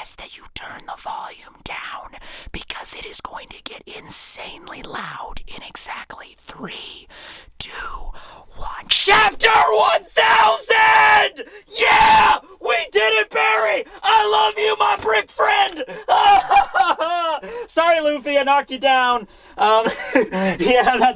suggest that you turn the volume down because it is going to get insanely loud in exactly 3, 2, 1. Chapter 1000! Yeah! We did it, Barry! I love you, my brick friend! Sorry, Luffy, I knocked you down. Yeah,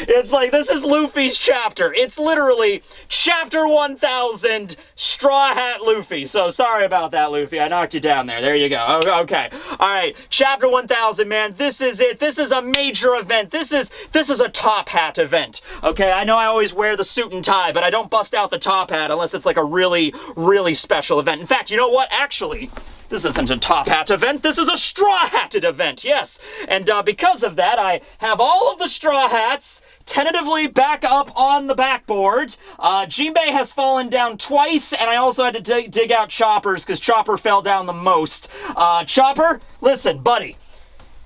it's like, this is Luffy's chapter. It's literally chapter 1000, Straw Hat Luffy. So sorry about that, Luffy. I knocked you down there. There you go. Okay. All right. Chapter 1000, man. This is it. This is a major event. This is a top hat event. Okay. I know I always wear the suit and tie, but I don't bust out the top hat unless it's like a really, really special event. In fact, you know what? Actually, this isn't a top hat event, this is a straw hatted event, yes. And because of that, I have all of the straw hats tentatively back up on the backboard. Jinbei has fallen down twice, and I also had to dig out Chopper's because Chopper fell down the most. Chopper, listen, buddy,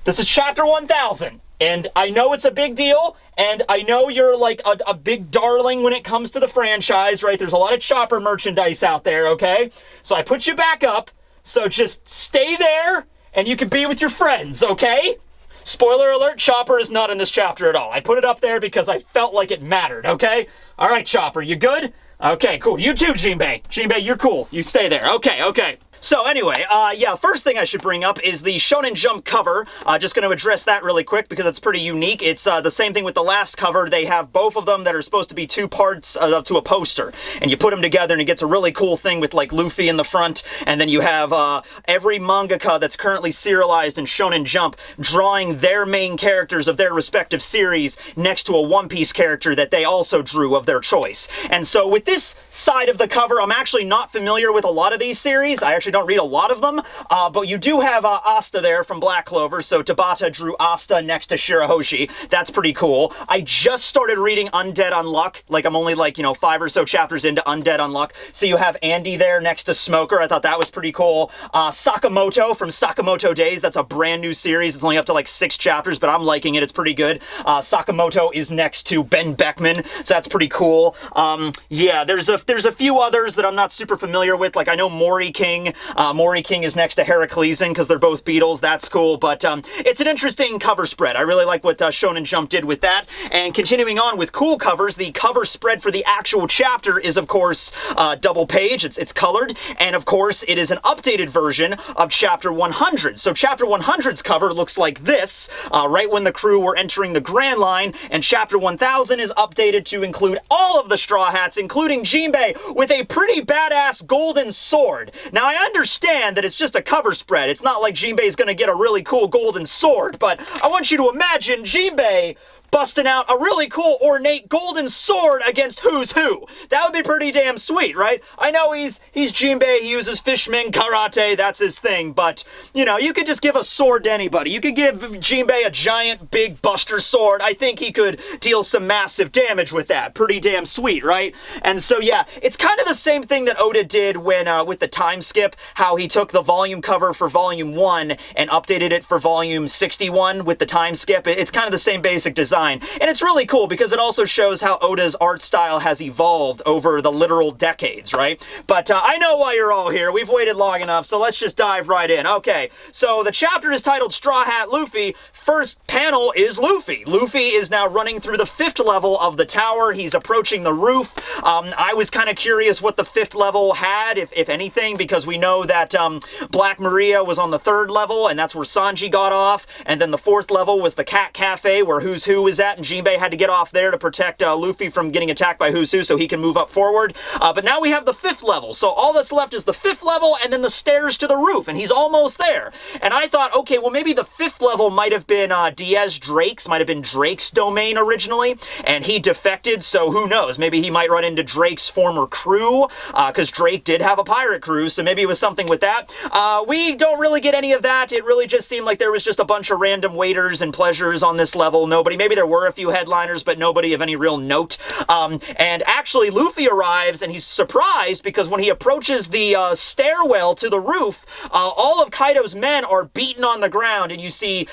this is chapter 1000. And I know it's a big deal, and I know you're like a big darling when it comes to the franchise, right? There's a lot of Chopper merchandise out there, okay? So I put you back up. So just stay there, and you can be with your friends, okay? Spoiler alert, Chopper is not in this chapter at all. I put it up there because I felt like it mattered, okay? All right, Chopper, you good? Okay, cool. You too, Jinbei. Jinbei, you're cool. You stay there. Okay. So anyway, yeah, first thing I should bring up is the Shonen Jump cover. Just going to address that really quick because it's pretty unique. It's the same thing with the last cover. They have both of them that are supposed to be 2 parts to a poster. And you put them together and it gets a really cool thing with like Luffy in the front. And then you have every mangaka that's currently serialized in Shonen Jump drawing their main characters of their respective series next to a One Piece character that they also drew of their choice. And so with this side of the cover, I'm actually not familiar with a lot of these series. I actually don't read a lot of them, but you do have Asta there from Black Clover, so Tabata drew Asta next to Shirahoshi. That's pretty cool. I just started reading Undead Unluck, like I'm only like, 5 or so chapters into Undead Unluck, so you have Andy there next to Smoker. I thought that was pretty cool. Sakamoto from Sakamoto Days, that's a brand new series. It's only up to like 6 chapters, but I'm liking it. It's pretty good. Sakamoto is next to Ben Beckman, so that's pretty cool. Yeah, there's a few others that I'm not super familiar with, like I know Mori King. Mori King is next to Heraclean because they're both Beatles. That's cool, but it's an interesting cover spread. I really like what Shonen Jump did with that. And continuing on with cool covers, the cover spread for the actual chapter is, of course, double page. It's colored, and of course, it is an updated version of Chapter 100. So Chapter 100's cover looks like this, right when the crew were entering the Grand Line, and Chapter 1000 is updated to include all of the Straw Hats, including Jinbei, with a pretty badass golden sword. Now, I understand that it's just a cover spread. It's not like Jinbei's gonna get a really cool golden sword, but I want you to imagine Jinbei busting out a really cool ornate golden sword against who's who. That would be pretty damn sweet, right? I know he's Jinbei, he uses fishman karate, that's his thing, but, you could just give a sword to anybody. You could give Jinbei a giant, big buster sword. I think he could deal some massive damage with that. Pretty damn sweet, right? And so, yeah, it's kind of the same thing that Oda did when, with the time skip, how he took the volume cover for volume 1 and updated it for volume 61 with the time skip. It's kind of the same basic design. And it's really cool because it also shows how Oda's art style has evolved over the literal decades, right? But I know why you're all here. We've waited long enough, so let's just dive right in. Okay, so the chapter is titled Straw Hat Luffy. First panel is Luffy. Luffy is now running through the 5th level of the tower. He's approaching the roof. I was kind of curious what the 5th level had, if anything, because we know that Black Maria was on the 3rd level, and that's where Sanji got off. And then the 4th level was the Cat Cafe, where Who's Who is at, and Jinbei had to get off there to protect Luffy from getting attacked by Who's Who so he can move up forward. But now we have the 5th level, so all that's left is the 5th level and then the stairs to the roof, and he's almost there. And I thought, okay, well maybe the 5th level might have been Diaz Drake's, might have been Drake's domain originally, and he defected, so who knows, maybe he might run into Drake's former crew, because Drake did have a pirate crew, so maybe it was something with that. We don't really get any of that. It really just seemed like there was just a bunch of random waiters and pleasures on this level. Maybe there were a few headliners, but nobody of any real note. And actually, Luffy arrives, and he's surprised because when he approaches the stairwell to the roof, all of Kaido's men are beaten on the ground, and you see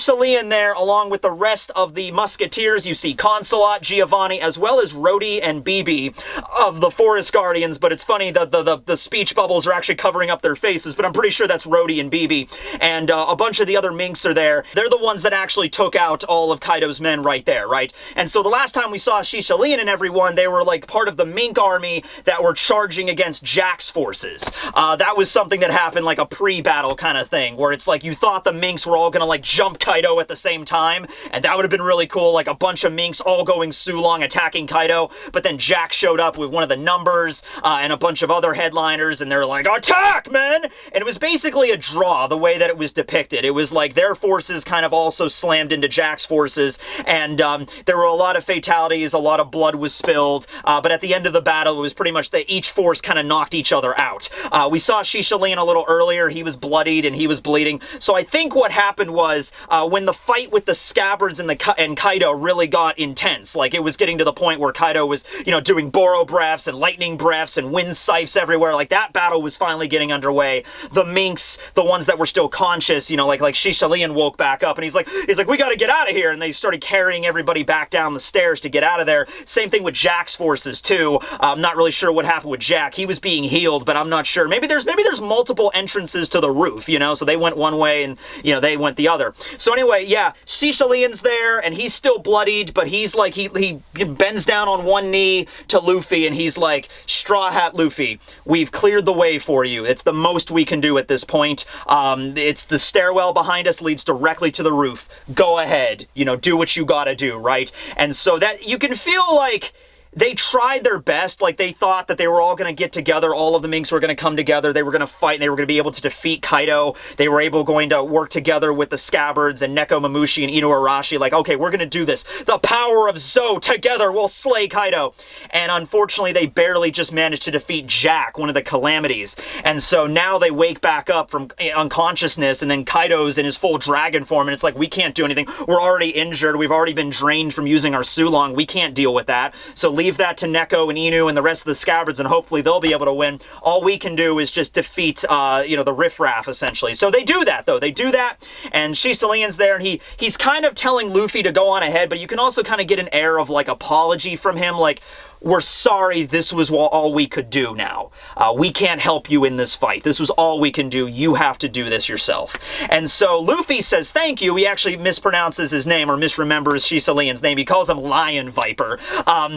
Sicilian there, along with the rest of the Musketeers. You see Consulate, Giovanni, as well as Rhodey and BB of the Forest Guardians, but it's funny that the speech bubbles are actually covering up their faces, but I'm pretty sure that's Rhodey and BB, and a bunch of the other minks are there. They're the ones that actually took out all of Kaido's men right there, right? And so the last time we saw Sicilian and everyone, they were like part of the mink army that were charging against Jack's forces. That was something that happened like a pre-battle kind of thing, where it's like you thought the minks were all gonna like jump Kaido at the same time, and that would have been really cool, like a bunch of minks all going Sulong attacking Kaido, but then Jack showed up with one of the numbers and a bunch of other headliners, and they're like, attack, man! And it was basically a draw, the way that it was depicted. It was like their forces kind of also slammed into Jack's forces, and there were a lot of fatalities, a lot of blood was spilled, but at the end of the battle, it was pretty much that each force kind of knocked each other out. We saw Sicilian a little earlier. He was bloodied and he was bleeding. So I think what happened was when the fight with the Scabbards and Kaido really got intense, like it was getting to the point where Kaido was, you know, doing Boro breaths and lightning breaths and wind scythes everywhere. Like that battle was finally getting underway. The minks, the ones that were still conscious, you know, like Sicilian woke back up and he's like, we got to get out of here. And they started carrying everybody back down the stairs to get out of there. Same thing with Jack's forces too. I'm not really sure what happened with Jack. He was being healed, but I'm not sure. Maybe there's multiple entrances to the roof, you know, so they went one way and, you know, they went the other. So anyway, yeah, Sicilian's there and he's still bloodied, but he's like, he bends down on one knee to Luffy and he's like, Straw Hat Luffy, we've cleared the way for you. It's the most we can do at this point. It's the stairwell behind us leads directly to the roof. Go ahead, you know, do what you gotta do, right? And so that you can feel like they tried their best, like they thought that they were all going to get together, all of the minks were going to come together, they were going to fight, and they were going to be able to defeat Kaido, they were going to work together with the Scabbards and Neko Mamushi and Ino Arashi, like, okay, we're going to do this, the power of Zo, together we'll slay Kaido, and unfortunately they barely just managed to defeat Jack, one of the Calamities, and so now they wake back up from unconsciousness, and then Kaido's in his full dragon form, and it's like, we can't do anything, we're already injured, we've already been drained from using our Sulong, we can't deal with that, so leave that to Neko and Inu and the rest of the Scabbards, and hopefully they'll be able to win. All we can do is just defeat, you know, the riffraff, essentially. So they do that, though. They do that, and Sicilian's there, and he's kind of telling Luffy to go on ahead, but you can also kind of get an air of, like, apology from him, like, we're sorry, this was all we could do now. We can't help you in this fight. This was all we can do. You have to do this yourself. And so Luffy says thank you. He actually mispronounces his name or misremembers Sicilian's name. He calls him Lion Viper.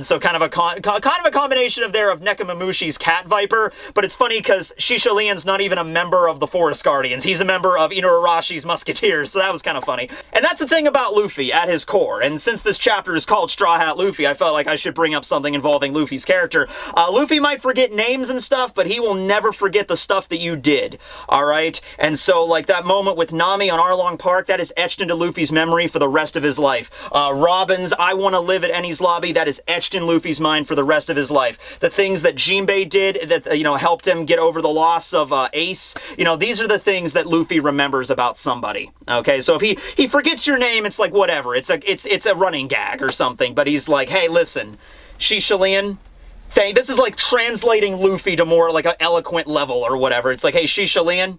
So kind of a combination of Nekomamushi's Cat Viper, but it's funny because Sicilian's not even a member of the Forest Guardians. He's a member of Ino Arashi's Musketeers, so that was kind of funny. And that's the thing about Luffy at his core. And since this chapter is called Straw Hat Luffy, I felt like I should bring up something involving Luffy's character. Luffy might forget names and stuff, but he will never forget the stuff that you did, alright? And so, like, that moment with Nami on Arlong Park, that is etched into Luffy's memory for the rest of his life. Robin's I Want to Live at Enies Lobby, that is etched in Luffy's mind for the rest of his life. The things that Jinbei did that, you know, helped him get over the loss of Ace, you know, these are the things that Luffy remembers about somebody, okay? So if he forgets your name, it's like, whatever, it's a running gag or something, but he's like, hey, listen, Sicilian, this is like translating Luffy to more like an eloquent level or whatever. It's like, hey, Sicilian,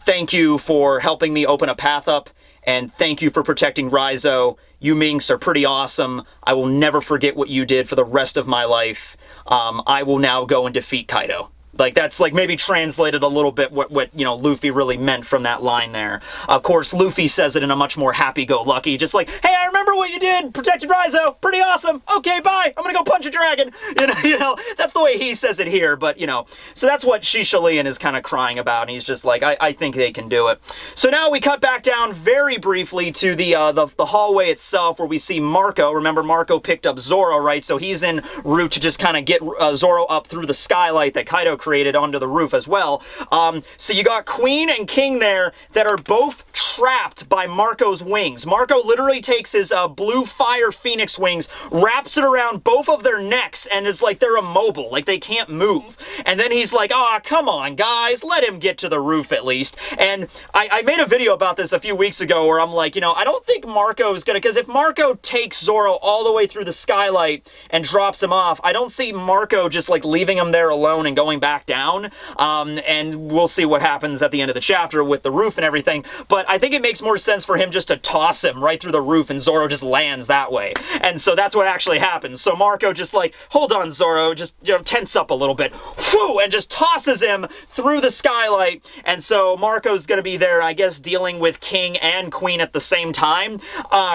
thank you for helping me open a path up, and thank you for protecting Raizo. You minks are pretty awesome. I will never forget what you did for the rest of my life. I will now go and defeat Kaido. Like, that's, like, maybe translated a little bit what you know, Luffy really meant from that line there. Of course, Luffy says it in a much more happy-go-lucky, just like, hey, I remember what you did, protected Raizo, pretty awesome, okay, bye, I'm gonna go punch a dragon, you know, that's the way he says it here, but, you know, so that's what Sicilian is kind of crying about, and he's just like, I think they can do it. So now we cut back down very briefly to the hallway itself, where we see Marco. Remember, Marco picked up Zoro, right, so he's en route to just kind of get Zoro up through the skylight that Kaido created onto the roof as well. So you got Queen and King there that are both trapped by Marco's wings. Marco literally takes his blue fire phoenix wings, wraps it around both of their necks, and it's like they're immobile, like they can't move. And then he's like, oh, come on, guys, let him get to the roof at least. And I made a video about this a few weeks ago where I'm like, you know, I don't think Marco's gonna, because if Marco takes Zoro all the way through the skylight and drops him off, I don't see Marco just like leaving him there alone and going back back down, and we'll see what happens at the end of the chapter with the roof and everything, but I think it makes more sense for him just to toss him right through the roof and Zoro just lands that way. And so that's what actually happens. So Marco just like, hold on, Zoro, just, tense up a little bit, whoo, and just tosses him through the skylight. And so Marco's gonna be there, I guess, dealing with King and Queen at the same time.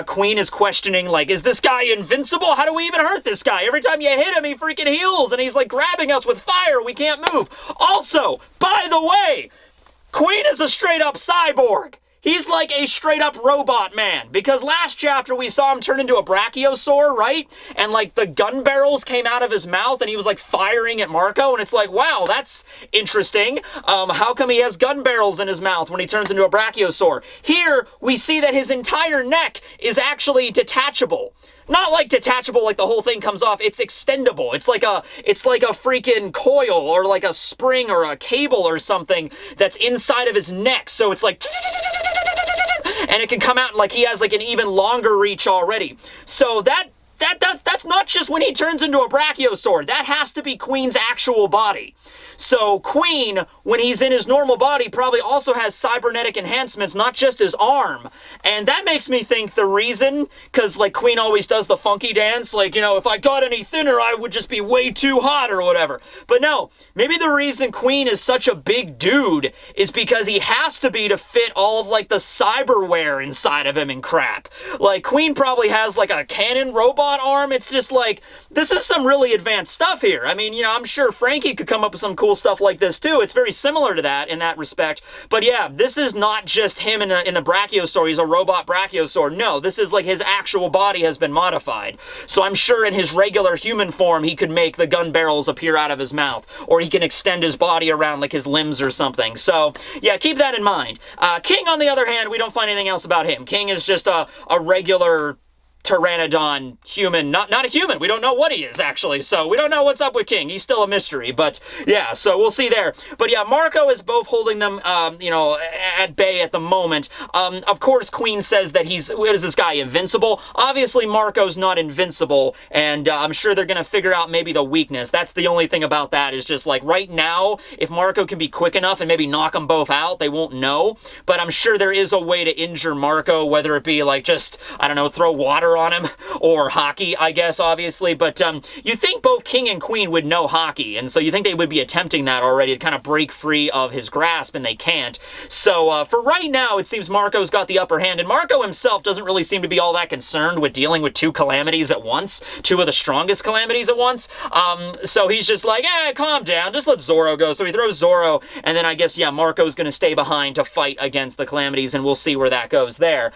Queen is questioning, like, is this guy invincible? How do we even hurt this guy? Every time you hit him, he freaking heals, and he's like grabbing us with fire. We can't move. Also, by the way, Queen is a straight up cyborg. He's like a straight-up robot man, because last chapter we saw him turn into a brachiosaur, right? And, like, the gun barrels came out of his mouth, and he was, like, firing at Marco, and it's like, wow, that's interesting. How come he has gun barrels in his mouth when he turns into a brachiosaur? Here, we see that his entire neck is actually detachable. Not like detachable, like the whole thing comes off. It's extendable. It's like a freaking coil or like a spring or a cable or something that's inside of his neck. So it's like, and it can come out like he has like an even longer reach already. So that's not just when he turns into a brachiosaur. That has to be Queen's actual body. So Queen, when he's in his normal body, probably also has cybernetic enhancements, not just his arm. And that makes me think the reason, because like Queen always does the funky dance, like, if I got any thinner, I would just be way too hot or whatever. But no, maybe the reason Queen is such a big dude is because he has to be to fit all of like the cyberware inside of him and crap. Like Queen probably has like a cannon robot arm. It's just like, this is some really advanced stuff here. I mean, I'm sure Frankie could come up with some cool stuff like this too. It's very similar to that in that respect. But yeah, this is not just him in the brachiosaur. He's a robot brachiosaur. No, this is like his actual body has been modified. So I'm sure in his regular human form, he could make the gun barrels appear out of his mouth, or he can extend his body around like his limbs or something. So yeah, keep that in mind. King, on the other hand, we don't find anything else about him. King is just a regular pteranodon human, not a human. We don't know what he is, actually, so we don't know what's up with King. He's still a mystery, but yeah, so we'll see there. But yeah, Marco is both holding them, at bay at the moment. Of course, Queen says that what is this guy, invincible? Obviously, Marco's not invincible, and I'm sure they're gonna figure out maybe the weakness. That's the only thing about that, is just like, right now, if Marco can be quick enough and maybe knock them both out, they won't know, but I'm sure there is a way to injure Marco, whether it be like just, I don't know, throw water on him, or hockey, I guess, obviously, but you think both King and Queen would know hockey, and so you think they would be attempting that already to kind of break free of his grasp, and they can't. So for right now, it seems Marco's got the upper hand, and Marco himself doesn't really seem to be all that concerned with dealing with two calamities at once, two of the strongest calamities at once. So he's just like, calm down, just let Zoro go. So he throws Zoro, and then I guess, yeah, Marco's gonna stay behind to fight against the calamities, and we'll see where that goes there.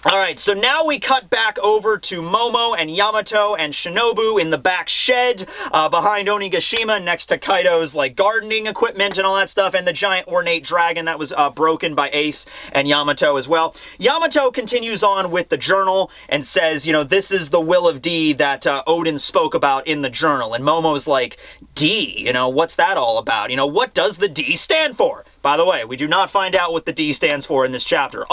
Alright, so now we cut back over to Momo and Yamato and Shinobu in the back shed behind Onigashima next to Kaido's like gardening equipment and all that stuff, and the giant ornate dragon that was broken by Ace and Yamato as well. Yamato continues on with the journal and says, this is the will of D that Oden spoke about in the journal. And Momo's like, D, what's that all about? What does the D stand for? By the way, we do not find out what the D stands for in this chapter.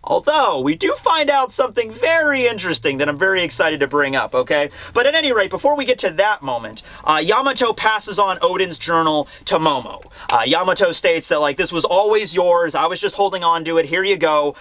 Although, we do find out something very interesting that I'm very excited to bring up, okay? But at any rate, before we get to that moment, Yamato passes on Oden's journal to Momo. Yamato states that, like, this was always yours, I was just holding on to it, here you go.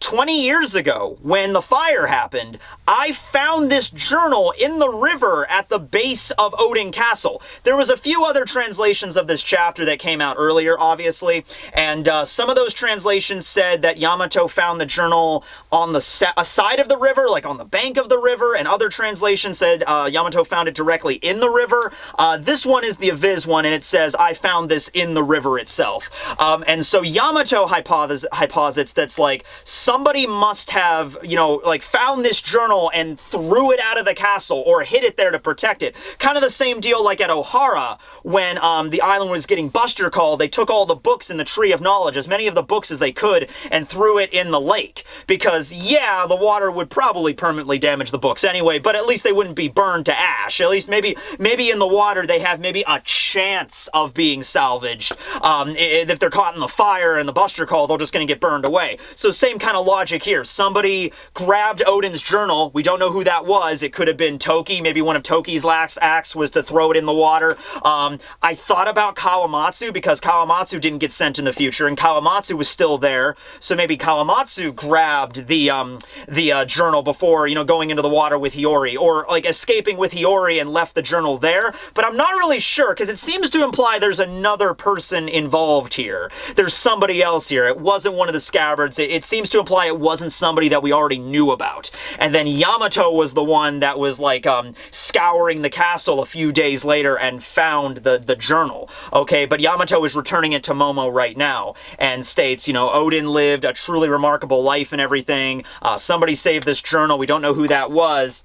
20 years ago, when the fire happened, I found this journal in the river at the base of Oden Castle. There was a few other translations of this chapter that came out earlier, obviously, and some of those translations said that Yamato found the journal on the side of the river, like on the bank of the river, and other translations said Yamato found it directly in the river. This one is the Aviz one, and it says, I found this in the river itself. And so Yamato hyposits that's like, somebody must have, like found this journal and threw it out of the castle, or hid it there to protect it. Kind of the same deal like at Ohara, when the island was getting Buster called, they took all the books in the Tree of Knowledge, as many of the books as they could, and threw it in the lake. because, yeah, the water would probably permanently damage the books anyway, but at least they wouldn't be burned to ash. At least maybe in the water they have maybe a chance of being salvaged. If they're caught in the fire and the Buster Call, they're just going to get burned away. So same kind of logic here. Somebody grabbed Oden's journal. We don't know who that was. It could have been Toki. Maybe one of Toki's last acts was to throw it in the water. I thought about Kawamatsu because Kawamatsu didn't get sent in the future, and Kawamatsu was still there. So maybe Kawamatsu grabbed the journal before, going into the water with Hiyori, or like escaping with Hiyori and left the journal there. But I'm not really sure because it seems to imply there's another person involved here. There's somebody else here. It wasn't one of the scabbards. It seems to imply it wasn't somebody that we already knew about. And then Yamato was the one that was like scouring the castle a few days later and found the journal. Okay, but Yamato is returning it to Momo right now and states, Oden lived a truly remarkable life and everything. Somebody saved this journal. We don't know who that was.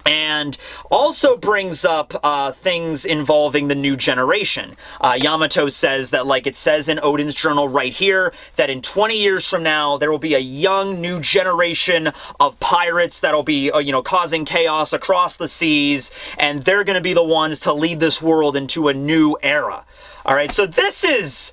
And also brings up things involving the new generation. Yamato says that, like it says in Oden's journal right here, that in 20 years from now, there will be a young new generation of pirates that'll be, causing chaos across the seas, and they're going to be the ones to lead this world into a new era. All right, so this is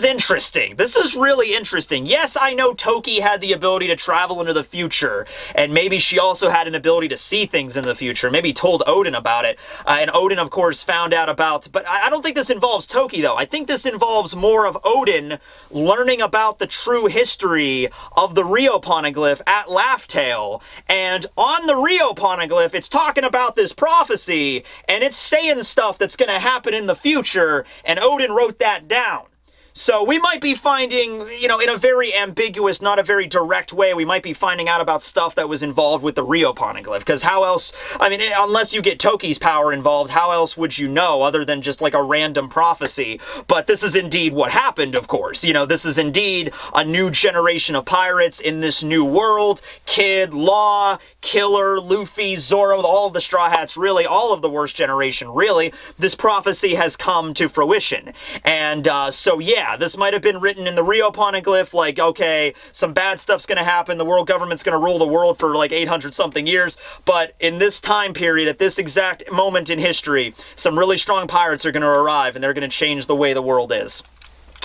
interesting. This is really interesting. Yes, I know Toki had the ability to travel into the future, and maybe she also had an ability to see things in the future. Maybe told Oden about it, and Oden, of course, found out about... But I don't think this involves Toki, though. I think this involves more of Oden learning about the true history of the Rio Poneglyph at Laugh Tale. And on the Rio Poneglyph, it's talking about this prophecy, and it's saying stuff that's going to happen in the future, and Oden wrote that down. So we might be finding, in a very ambiguous, not a very direct way, we might be finding out about stuff that was involved with the Rio Poneglyph. Because how else, unless you get Toki's power involved, how else would you know other than just like a random prophecy? But this is indeed what happened, of course. This is indeed a new generation of pirates in this new world. Kid, Law, Killer, Luffy, Zoro, all of the Straw Hats, really, all of the worst generation, really. This prophecy has come to fruition. And so, yeah, this might have been written in the Rio Poneglyph, like, okay, some bad stuff's gonna happen, the world government's gonna rule the world for like 800-something years, but in this time period, at this exact moment in history, some really strong pirates are gonna arrive, and they're gonna change the way the world is.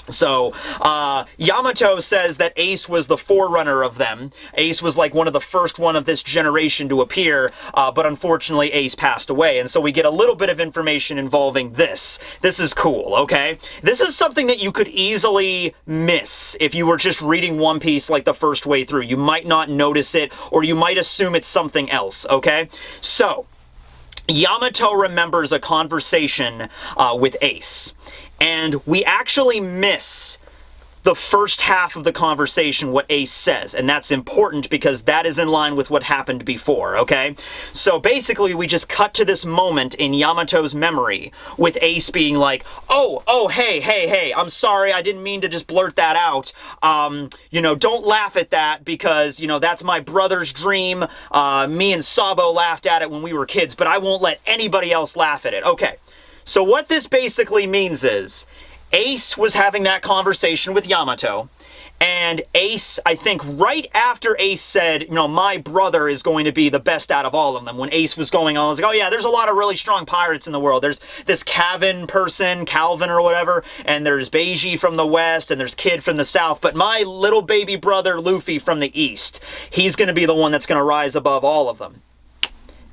So, Yamato says that Ace was the forerunner of them. Ace was like one of the first one of this generation to appear, but unfortunately Ace passed away. And so we get a little bit of information involving this. This is cool, okay? This is something that you could easily miss if you were just reading One Piece like the first way through. You might not notice it, or you might assume it's something else, okay? So, Yamato remembers a conversation with Ace. And we actually miss the first half of the conversation, what Ace says. And that's important because that is in line with what happened before, okay? So basically, we just cut to this moment in Yamato's memory with Ace being like, oh, hey, I'm sorry, I didn't mean to just blurt that out. Don't laugh at that because, that's my brother's dream. Me and Sabo laughed at it when we were kids, but I won't let anybody else laugh at it. Okay, so what this basically means is Ace was having that conversation with Yamato, and Ace, I think right after Ace said, my brother is going to be the best out of all of them, when Ace was going on, I was like, oh yeah, there's a lot of really strong pirates in the world. There's this Calvin or whatever, and there's Beiji from the west, and there's Kid from the south, but my little baby brother Luffy from the east, he's going to be the one that's going to rise above all of them.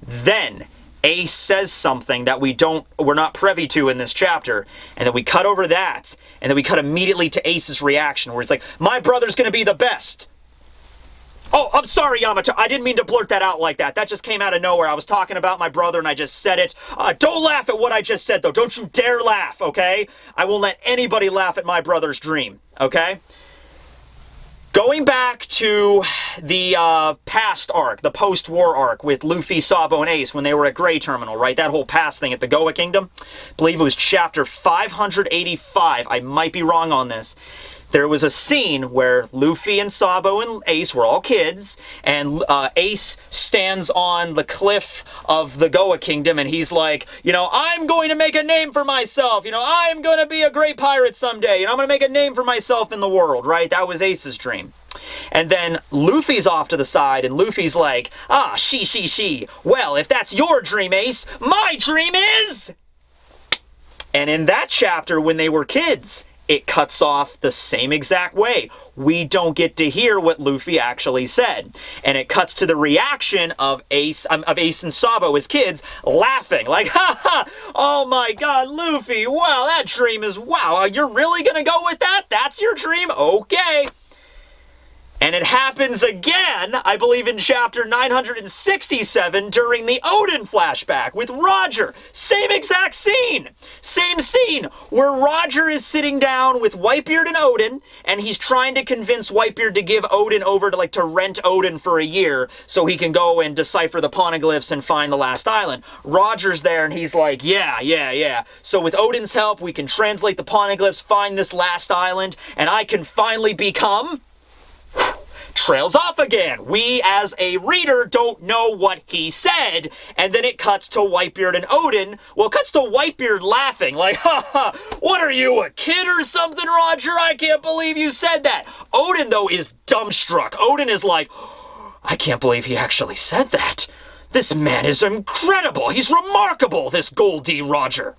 Then Ace says something that we're not privy to in this chapter, and then we cut over that, and then we cut immediately to Ace's reaction, where it's like, my brother's gonna be the best. Oh, I'm sorry, Yamato, I didn't mean to blurt that out like that. That just came out of nowhere. I was talking about my brother, and I just said it. Don't laugh at what I just said, though. Don't you dare laugh, okay? I won't let anybody laugh at my brother's dream, okay? Going back to the past arc, the post-war arc with Luffy, Sabo, and Ace when they were at Grey Terminal, right? That whole past thing at the Goa Kingdom. I believe it was chapter 585. I might be wrong on this. There was a scene where Luffy and Sabo and Ace were all kids, and Ace stands on the cliff of the Goa Kingdom, and he's like, I'm going to make a name for myself. I'm going to be a great pirate someday, and I'm going to make a name for myself in the world, right? That was Ace's dream. And then Luffy's off to the side, and Luffy's like, ah, she. Well, if that's your dream, Ace, my dream is... And in that chapter, when they were kids, it cuts off the same exact way. We don't get to hear what Luffy actually said. And it cuts to the reaction of Ace and Sabo as kids laughing. Like, ha ha, oh my god, Luffy, wow, that dream is, wow, you're really gonna go with that? That's your dream? Okay. And it happens again, I believe in chapter 967 during the Oden flashback with Roger. Same exact scene. Same scene where Roger is sitting down with Whitebeard and Oden, and he's trying to convince Whitebeard to give Oden over to rent Oden for a year so he can go and decipher the poneglyphs and find the last island. Roger's there and he's like, yeah. So with Oden's help, we can translate the poneglyphs, find this last island, and I can finally become... Trails off again. We, as a reader, don't know what he said. And then it cuts to Whitebeard and Oden. Well, it cuts to Whitebeard laughing, like, ha ha, what are you, a kid or something, Roger? I can't believe you said that. Oden, though, is dumbstruck. Oden is like, I can't believe he actually said that. This man is incredible. He's remarkable, this Goldie Roger.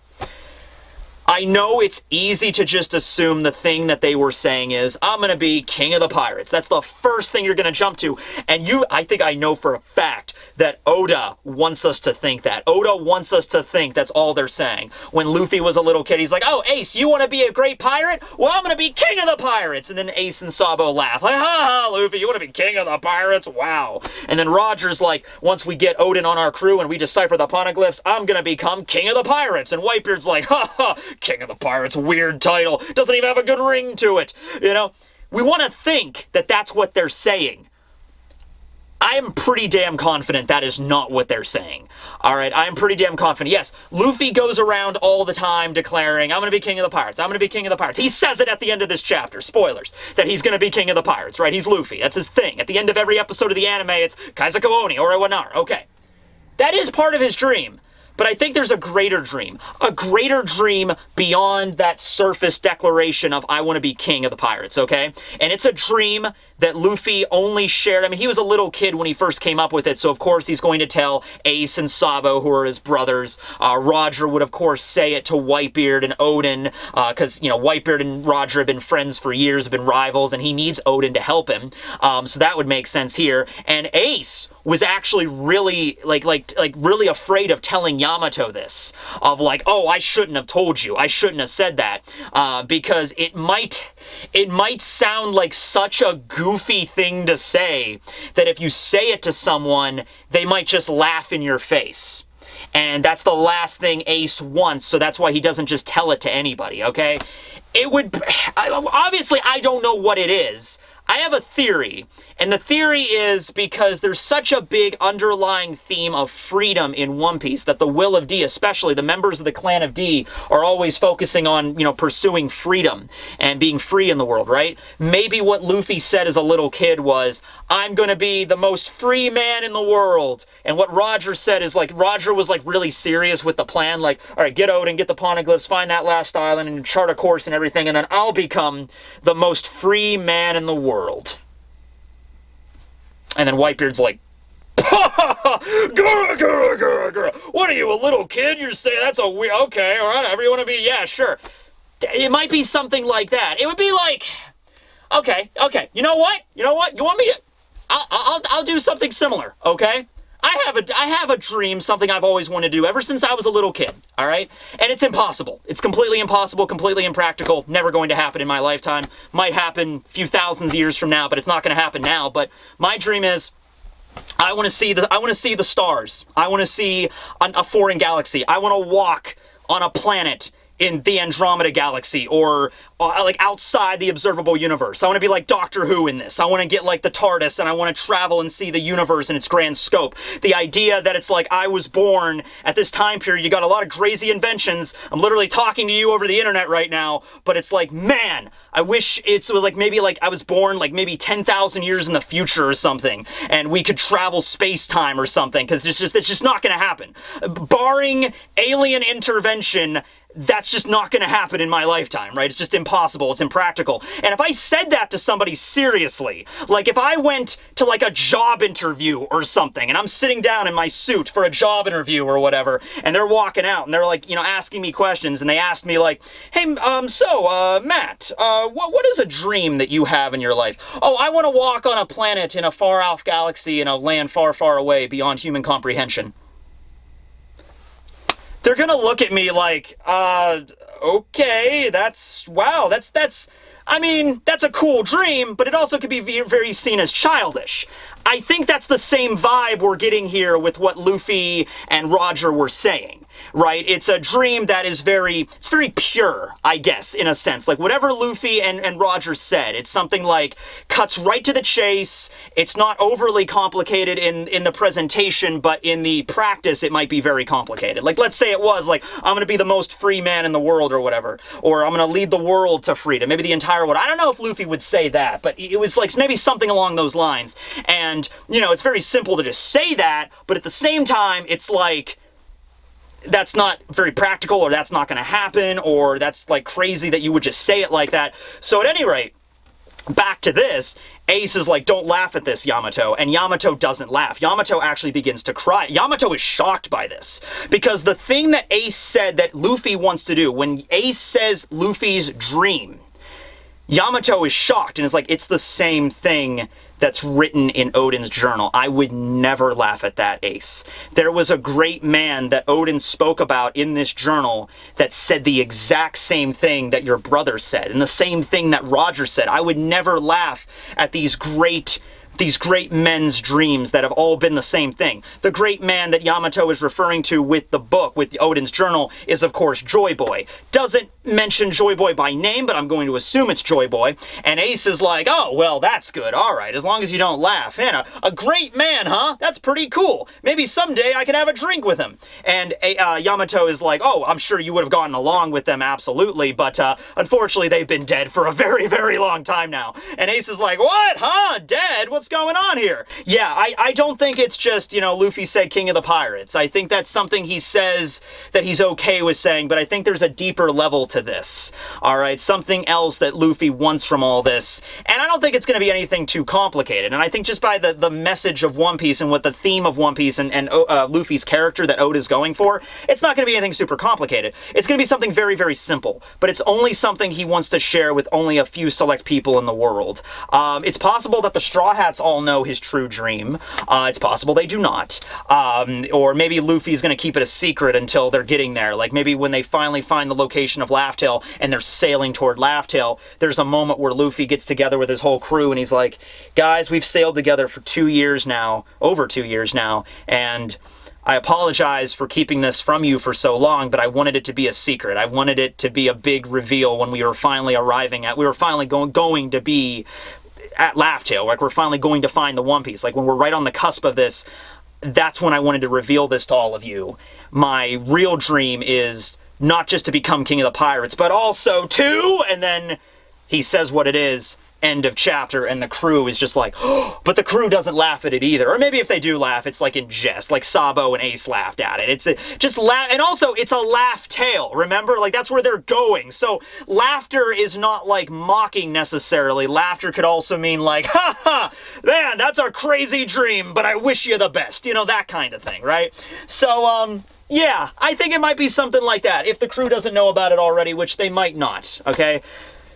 I know it's easy to just assume the thing that they were saying is, I'm going to be king of the pirates. That's the first thing you're going to jump to. And I think I know for a fact that Oda wants us to think that. Oda wants us to think that's all they're saying. When Luffy was a little kid, he's like, oh, Ace, you want to be a great pirate? Well, I'm going to be king of the pirates. And then Ace and Sabo laugh. Like, ha ha, Luffy, you want to be king of the pirates? Wow. And then Roger's like, once we get Oden on our crew and we decipher the poneglyphs, I'm going to become king of the pirates. And Whitebeard's like, ha ha, King of the Pirates, weird title. Doesn't even have a good ring to it. You know, we want to think that that's what they're saying. I am pretty damn confident that is not what they're saying. All right, I am pretty damn confident. Yes, Luffy goes around all the time declaring, I'm going to be king of the pirates. I'm going to be king of the pirates. He says it at the end of this chapter. Spoilers. That he's going to be king of the pirates, right? He's Luffy. That's his thing. At the end of every episode of the anime, it's Kaizoku Oni or Iwanar. Okay. That is part of his dream. But I think there's a greater dream beyond that surface declaration of I want to be king of the pirates, okay? And it's a dream that Luffy only shared. I mean, he was a little kid when he first came up with it, so of course he's going to tell Ace and Sabo, who are his brothers. Roger would, of course, say it to Whitebeard and Oden, because, you know, Whitebeard and Roger have been friends for years, have been rivals, and he needs Oden to help him. So that would make sense here. And Ace was actually really, really afraid of telling Yamato this. Of like, oh, I shouldn't have told you. I shouldn't have said that. Because it might sound like such a goofy thing to say that if you say it to someone, they might just laugh in your face. And that's the last thing Ace wants, so that's why he doesn't just tell it to anybody, okay? Obviously, I don't know what it is. I have a theory, and the theory is because there's such a big underlying theme of freedom in One Piece that the Will of D, especially the members of the Clan of D, are always focusing on, you know, pursuing freedom and being free in the world, right? Maybe what Luffy said as a little kid was, I'm gonna be the most free man in the world. And what Roger said is, like, Roger was, like, really serious with the plan, like, all right, get Oden, get the poneglyphs, find that last island, and chart a course and everything, and then I'll become the most free man in the world. And then Whitebeard's like, Gurra. What are you, a little kid? You're saying that's a weird, okay, all right, whatever you want to be, yeah, sure. It might be something like that. It would be like, okay, you know what? You want me to, I'll do something similar, okay? I have a dream, something I've always wanted to do ever since I was a little kid, all right? And it's impossible. It's completely impossible, completely impractical, never going to happen in my lifetime. Might happen a few thousands of years from now, but it's not going to happen now. But my dream is, I want to see the stars. I want to see a foreign galaxy. I want to walk on a planet in the Andromeda Galaxy, or like outside the observable universe. I want to be like Doctor Who in this. I want to get like the TARDIS, and I want to travel and see the universe in its grand scope. The idea that it's like I was born at this time period, you got a lot of crazy inventions. I'm literally talking to you over the internet right now, but it's like, man, I wish it was like maybe like I was born like maybe 10,000 years in the future or something, and we could travel space-time or something, because it's just not going to happen. Barring alien intervention, that's just not going to happen in my lifetime, right? It's just impossible. It's impractical. And if I said that to somebody seriously, like if I went to like a job interview or something, and I'm sitting down in my suit for a job interview or whatever, and they're walking out and they're like, you know, asking me questions, and they asked me like, hey, Matt, what is a dream that you have in your life? Oh, I want to walk on a planet in a far-off galaxy in a land far, far away beyond human comprehension. They're gonna look at me like, okay, wow, I mean, that's a cool dream, but it also could be very seen as childish. I think that's the same vibe we're getting here with what Luffy and Roger were saying, right? It's a dream that is very pure, I guess, in a sense. Like, whatever Luffy and Roger said, it's something like, cuts right to the chase, it's not overly complicated in the presentation, but in the practice, it might be very complicated. Like, let's say it was, like, I'm gonna be the most free man in the world or whatever, or I'm gonna lead the world to freedom, maybe the entire world. I don't know if Luffy would say that, but it was, like, maybe something along those lines. And, you know, it's very simple to just say that, but at the same time, it's like, that's not very practical, or that's not going to happen, or that's like crazy that you would just say it like that. So at any rate, back to this, Ace is like, don't laugh at this, Yamato, and Yamato doesn't laugh. Yamato actually begins to cry. Yamato is shocked by this, because the thing that Ace said that Luffy wants to do, when Ace says Luffy's dream, Yamato is shocked and is like, it's the same thing that's written in Oden's journal. I would never laugh at that, Ace. There was a great man that Oden spoke about in this journal that said the exact same thing that your brother said, and the same thing that Roger said. I would never laugh at these great men's dreams that have all been the same thing. The great man that Yamato is referring to with the book, with Oden's journal, is of course Joy Boy. Doesn't mention Joy Boy by name, but I'm going to assume it's Joy Boy. And Ace is like, oh, well, that's good. All right, as long as you don't laugh. And a great man, huh? That's pretty cool. Maybe someday I could have a drink with him. And Yamato is like, oh, I'm sure you would have gotten along with them, absolutely, but unfortunately they've been dead for a very, very long time now. And Ace is like, what, huh? Dead? What's going on here? Yeah, I don't think it's just, you know, Luffy said King of the Pirates. I think that's something he says that he's okay with saying, but I think there's a deeper level to this. All right, something else that Luffy wants from all this, and I don't think it's going to be anything too complicated. And I think just by the message of One Piece and what the theme of One Piece and Luffy's character that Oda is going for, it's not going to be anything super complicated. It's going to be something very, very simple, but it's only something he wants to share with only a few select people in the world. It's possible that the Straw Hats all know his true dream. It's possible they do not. Or maybe Luffy's going to keep it a secret until they're getting there. Like maybe when they finally find the location of Laugh Tale and they're sailing toward Laugh Tale, there's a moment where Luffy gets together with his whole crew and he's like, guys, we've sailed together for 2 years now, over 2 years now, and I apologize for keeping this from you for so long, but I wanted it to be a secret. I wanted it to be a big reveal when we were finally going to be at Laugh Tale. Like, we're finally going to find the One Piece. Like, when we're right on the cusp of this, that's when I wanted to reveal this to all of you. My real dream is not just to become King of the Pirates, but also to, and then he says what it is, end of chapter, and the crew is just like, oh, but the crew doesn't laugh at it either. Or maybe if they do laugh, it's like in jest, like Sabo and Ace laughed at it. It's just laugh, and also it's a laugh tale, remember? Like, that's where they're going. So laughter is not like mocking necessarily. Laughter could also mean like, ha ha, man, that's our crazy dream, but I wish you the best. You know, that kind of thing, right? So, yeah, I think it might be something like that, if the crew doesn't know about it already, which they might not, okay?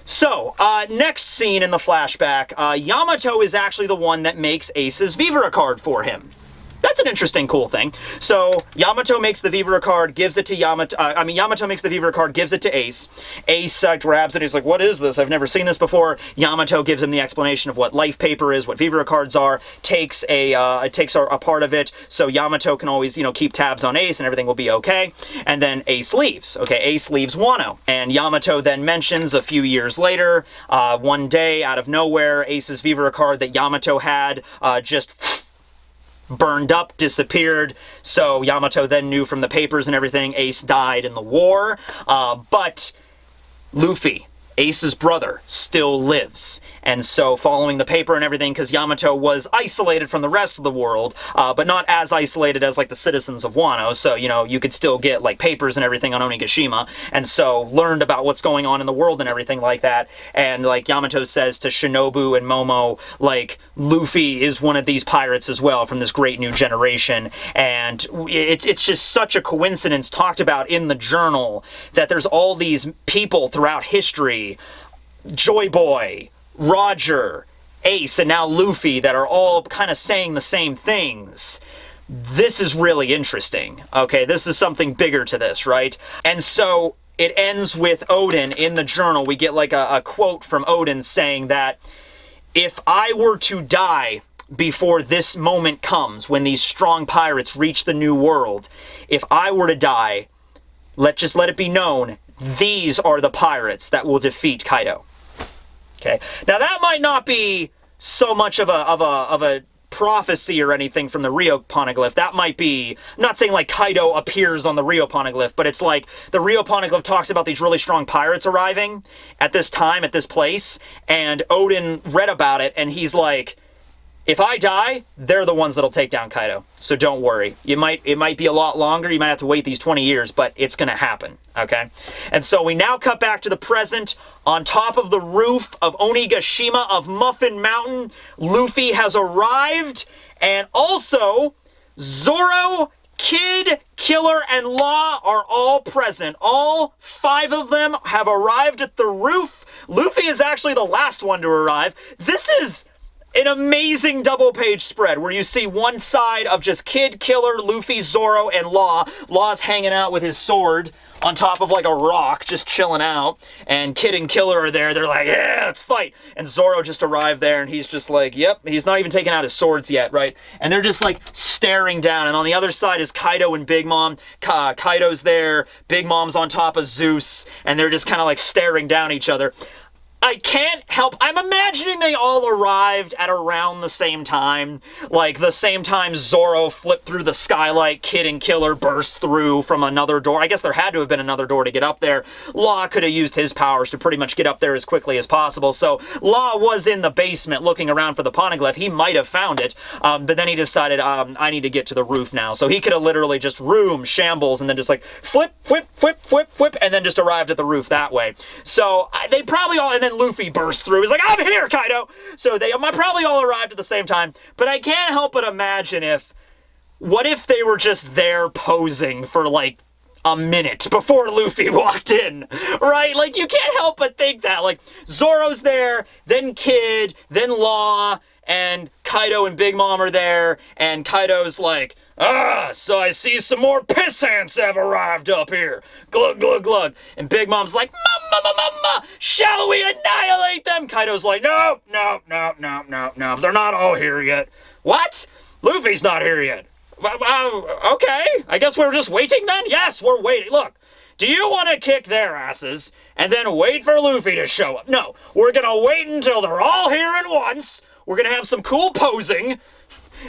So, next scene in the flashback, Yamato is actually the one that makes Ace's Vivara card for him. That's an interesting, cool thing. So, Yamato makes the Vivara card, gives it to Yamato makes the Vivara card, gives it to Ace. Ace grabs it, he's like, what is this? I've never seen this before. Yamato gives him the explanation of what life paper is, what Vivara cards are, takes a part of it, so Yamato can always, you know, keep tabs on Ace and everything will be okay. And then Ace leaves. Okay, Ace leaves Wano. And Yamato then mentions a few years later, one day, out of nowhere, Ace's Vivara card that Yamato had just burned up, disappeared. So Yamato then knew from the papers and everything Ace died in the war. But Luffy, Ace's brother, still lives. And so following the paper and everything, because Yamato was isolated from the rest of the world, but not as isolated as like the citizens of Wano. So, you know, you could still get like papers and everything on Onigashima. And so learned about what's going on in the world and everything like that. And like Yamato says to Shinobu and Momo, like, Luffy is one of these pirates as well from this great new generation. And it's just such a coincidence talked about in the journal that there's all these people throughout history, Joy Boy, Roger, Ace, and now Luffy, that are all kind of saying the same things. This is really interesting. Okay, this is something bigger to this, right? And so it ends with Oden in the journal. We get like a quote from Oden saying that if I were to die before this moment comes, when these strong pirates reach the new world, if I were to die, let it be known, these are the pirates that will defeat Kaido. Okay. Now that might not be so much of a prophecy or anything from the Rio Poneglyph. That might be, I'm not saying like Kaido appears on the Rio Poneglyph, but it's like the Rio Poneglyph talks about these really strong pirates arriving at this time, at this place, and Oden read about it, and he's like, if I die, they're the ones that'll take down Kaido. So don't worry. It might be a lot longer. You might have to wait these 20 years, but it's going to happen, okay? And so we now cut back to the present. On top of the roof of Onigashima of Muffin Mountain, Luffy has arrived, and also Zoro, Kid, Killer, and Law are all present. All 5 of them have arrived at the roof. Luffy is actually the last one to arrive. This is an amazing double page spread where you see one side of just Kid, Killer, Luffy, Zoro, and Law. Law's hanging out with his sword on top of like a rock, just chilling out. And Kid and Killer are there. They're like, yeah, let's fight. And Zoro just arrived there, and he's just like, yep. He's not even taking out his swords yet, right? And they're just like staring down. And on the other side is Kaido and Big Mom. Kaido's there. Big Mom's on top of Zeus. And they're just kind of like staring down each other. I can't help, I'm imagining they all arrived at around the same time. Like, the same time Zoro flipped through the skylight, Kid and Killer burst through from another door. I guess there had to have been another door to get up there. Law could have used his powers to pretty much get up there as quickly as possible. So, Law was in the basement looking around for the Poneglyph. He might have found it, but then he decided, I need to get to the roof now. So he could have literally just shambles, and then just like flip, and then just arrived at the roof that way. So, they probably all, and then Luffy bursts through. He's like, I'm here, Kaido! So they probably all arrived at the same time, but I can't help but imagine what if they were just there posing for like a minute before Luffy walked in, right? Like, you can't help but think that. Like, Zoro's there, then Kid, then Law, and Kaido and Big Mom are there, and Kaido's like, so I see some more piss ants have arrived up here. Glug, glug, glug. And Big Mom's like, Mama, shall we annihilate them? Kaido's like, no, they're not all here yet. What? Luffy's not here yet. Okay, I guess we're just waiting then? Yes, we're waiting. Look, do you want to kick their asses and then wait for Luffy to show up? No, we're gonna wait until they're all here at once. We're gonna have some cool posing.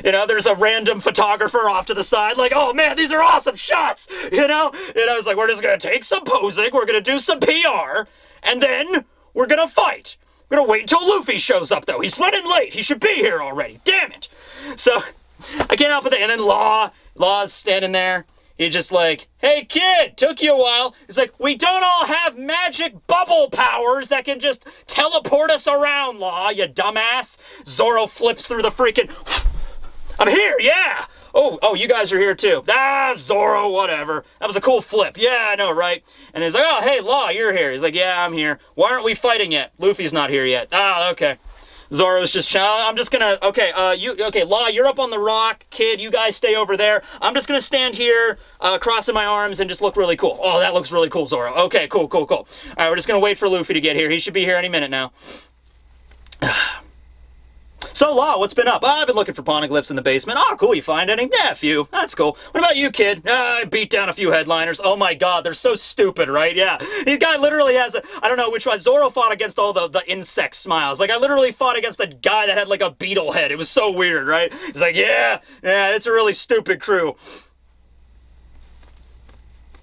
You know, there's a random photographer off to the side, like, oh man, these are awesome shots, you know? And I was like, we're just gonna take some posing, we're gonna do some PR, and then we're gonna fight. We're gonna wait until Luffy shows up, though. He's running late. He should be here already. Damn it. So, I can't help it. And then Law's standing there. He's just like, hey, Kid, took you a while. He's like, we don't all have magic bubble powers that can just teleport us around, Law, you dumbass. Zoro flips through the freaking... I'm here, yeah! Oh, you guys are here too. Zoro, whatever. That was a cool flip. Yeah, I know, right? And he's like, oh, hey, Law, you're here. He's like, yeah, I'm here. Why aren't we fighting yet? Luffy's not here yet. Okay. Zoro's just, I'm just gonna, Law, you're up on the rock. Kid, you guys stay over there. I'm just gonna stand here, crossing my arms and just look really cool. Oh, that looks really cool, Zoro. Okay, cool. All right, we're just gonna wait for Luffy to get here. He should be here any minute now. So, Law, what's been up? I've been looking for poneglyphs in the basement. Oh, cool, you find any? Yeah, a few. That's cool. What about you, Kid? I beat down a few headliners. Oh my god, they're so stupid, right? Yeah. This guy literally has I don't know which one. Zoro fought against all the insect smiles. Like, I literally fought against a guy that had like a beetle head. It was so weird, right? He's like, yeah, it's a really stupid crew.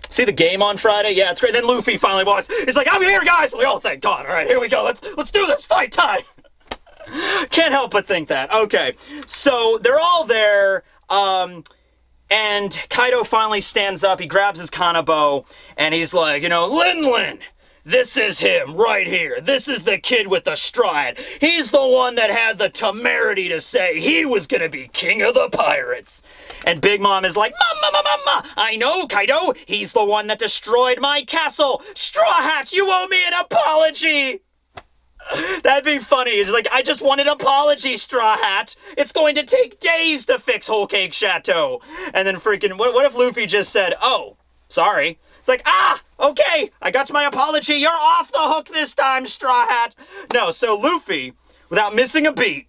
See the game on Friday? Yeah, it's great. Then Luffy finally walks. He's like, I'm here, guys! I'm like, oh, thank God. All right, here we go. Let's do this. Fight time. Can't help but think that. Okay, so they're all there, and Kaido finally stands up, he grabs his kanabo, and he's like, you know, Lin, this is him, right here. This is the kid with the straw hat. He's the one that had the temerity to say he was gonna be king of the pirates. And Big Mom is like, Mama, I know, Kaido. He's the one that destroyed my castle. Straw Hat, you owe me an apology. That'd be funny. It's like, I just want an apology, Straw Hat. It's going to take days to fix Whole Cake Chateau. And then freaking, what if Luffy just said, oh, sorry. It's like, okay, I got my apology. You're off the hook this time, Straw Hat. No, so Luffy, without missing a beat,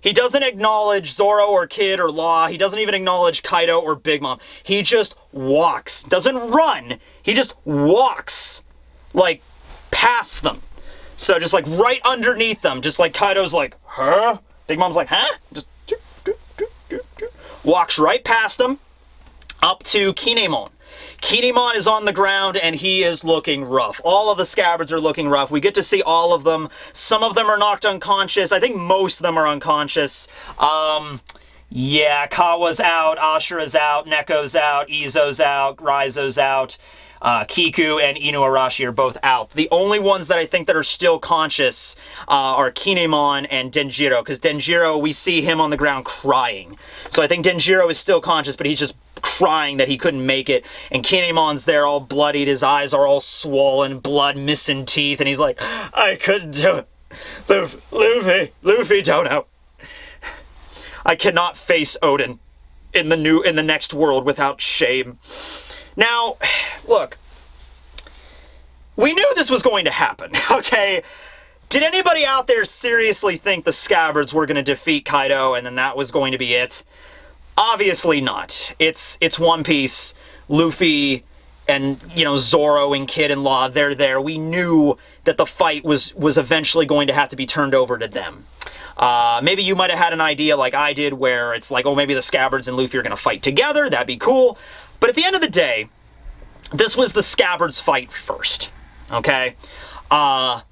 he doesn't acknowledge Zoro or Kid or Law. He doesn't even acknowledge Kaido or Big Mom. He just walks. Doesn't run. He just walks, like, past them. So just, like, right underneath them. Just like Kaido's like, huh? Big Mom's like, huh? Just walks right past them up to Kinemon. Kinemon is on the ground, and he is looking rough. All of the scabbards are looking rough. We get to see all of them. Some of them are knocked unconscious. I think most of them are unconscious. Yeah, Kawa's out, Ashura's out, Neko's out, Izo's out, Raizo's out. Kiku and Inuarashi are both out. The only ones that I think that are still conscious are Kinemon and Denjiro, because Denjiro, we see him on the ground crying. So I think Denjiro is still conscious, but he's just crying that he couldn't make it. And Kinemon's there all bloodied, his eyes are all swollen, blood, missing teeth, and he's like, I couldn't do it. Luffy, don't know. I cannot face Oden in the next world without shame. Now, look, we knew this was going to happen, okay? Did anybody out there seriously think the Scabbards were going to defeat Kaido and then that was going to be it? Obviously not. It's One Piece, Luffy, and, you know, Zoro and Kid and Law, they're there. We knew that the fight was eventually going to have to be turned over to them. Maybe you might have had an idea like I did where it's like, oh, maybe the Scabbards and Luffy are going to fight together. That'd be cool. But at the end of the day, this was the Scabbards fight first, okay? And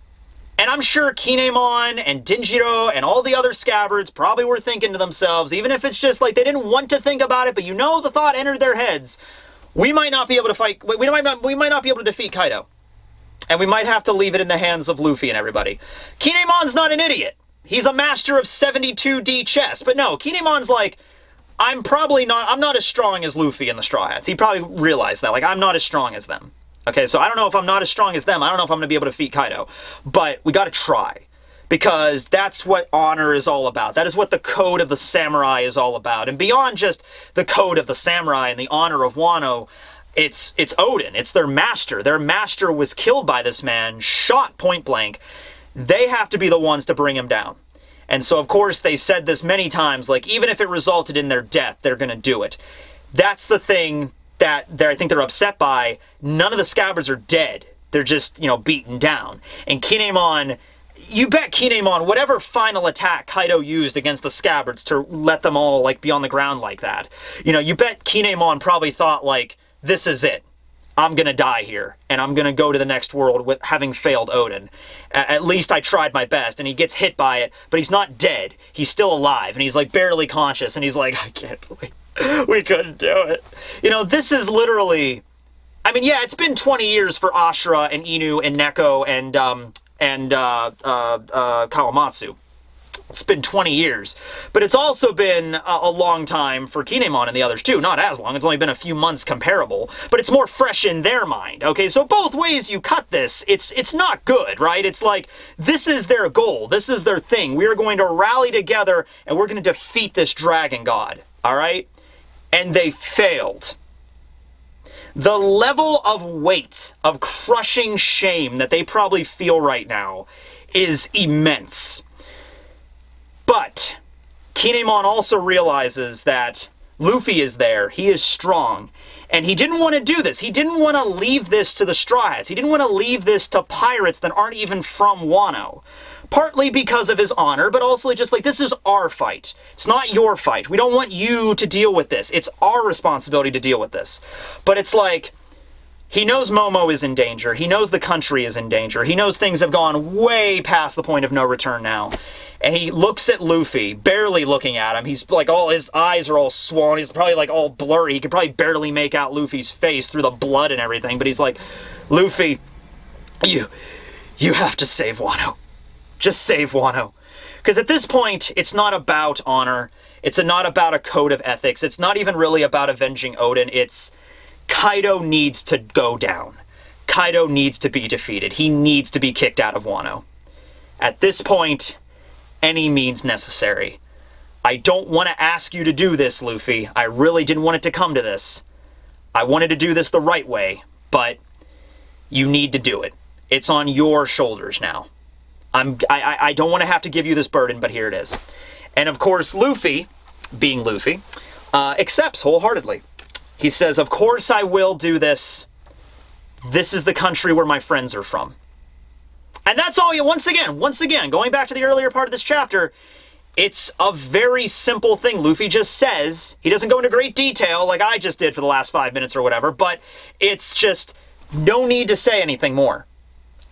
I'm sure Kinemon and Denjiro and all the other Scabbards probably were thinking to themselves, even if it's just like they didn't want to think about it, but you know the thought entered their heads, we might not be able to fight, we might not be able to defeat Kaido. And we might have to leave it in the hands of Luffy and everybody. Kinemon's not an idiot. He's a master of 72D chess. But no, Kinemon's like, I'm not as strong as Luffy and the Straw Hats. He probably realized that. Like, I'm not as strong as them. Okay, so I don't know if I'm not as strong as them. I don't know if I'm going to be able to defeat Kaido. But we got to try. Because that's what honor is all about. That is what the code of the samurai is all about. And beyond just the code of the samurai and the honor of Wano, it's Oden. It's their master. Their master was killed by this man, shot point blank. They have to be the ones to bring him down. And so, of course, they said this many times, like, even if it resulted in their death, they're going to do it. That's the thing that I think they're upset by. None of the Scabbards are dead. They're just, you know, beaten down. And Kinemon, you bet Kinemon, whatever final attack Kaido used against the Scabbards to let them all, like, be on the ground like that, you know, you bet Kinemon probably thought, like, this is it. I'm going to die here, and I'm going to go to the next world with having failed Oden. At least I tried my best, and he gets hit by it, but he's not dead. He's still alive, and he's, like, barely conscious, and he's like, I can't believe we couldn't do it. You know, this is literally... I mean, yeah, it's been 20 years for Ashura and Inu and Neko and Kawamatsu. It's been 20 years. But it's also been a long time for Kinemon and the others, too. Not as long. It's only been a few months comparable. But it's more fresh in their mind. Okay, so both ways you cut this, it's not good, right? It's like, this is their goal. This is their thing. We are going to rally together, and we're going to defeat this dragon god. All right? And they failed. The level of weight, of crushing shame that they probably feel right now is immense. But Kinemon also realizes that Luffy is there, he is strong, and he didn't want to do this. He didn't want to leave this to the Straw Hats. He didn't want to leave this to pirates that aren't even from Wano. Partly because of his honor, but also just like, this is our fight. It's not your fight. We don't want you to deal with this. It's our responsibility to deal with this. But it's like, he knows Momo is in danger. He knows the country is in danger. He knows things have gone way past the point of no return now. And he looks at Luffy, barely looking at him. He's like, all his eyes are all swollen. He's probably like all blurry. He can probably barely make out Luffy's face through the blood and everything. But he's like, Luffy, you have to save Wano. Just save Wano. Because at this point, it's not about honor. It's not about a code of ethics. It's not even really about avenging Oden. It's Kaido needs to go down. Kaido needs to be defeated. He needs to be kicked out of Wano. At this point, any means necessary. I don't want to ask you to do this, Luffy. I really didn't want it to come to this. I wanted to do this the right way, but you need to do it. It's on your shoulders now. I don't want to have to give you this burden, but here it is. And of course, Luffy, being Luffy, accepts wholeheartedly. He says, of course I will do this. This is the country where my friends are from. And that's all you, once again, going back to the earlier part of this chapter, it's a very simple thing. Luffy just says, he doesn't go into great detail like I just did for the last 5 minutes or whatever, but it's just no need to say anything more.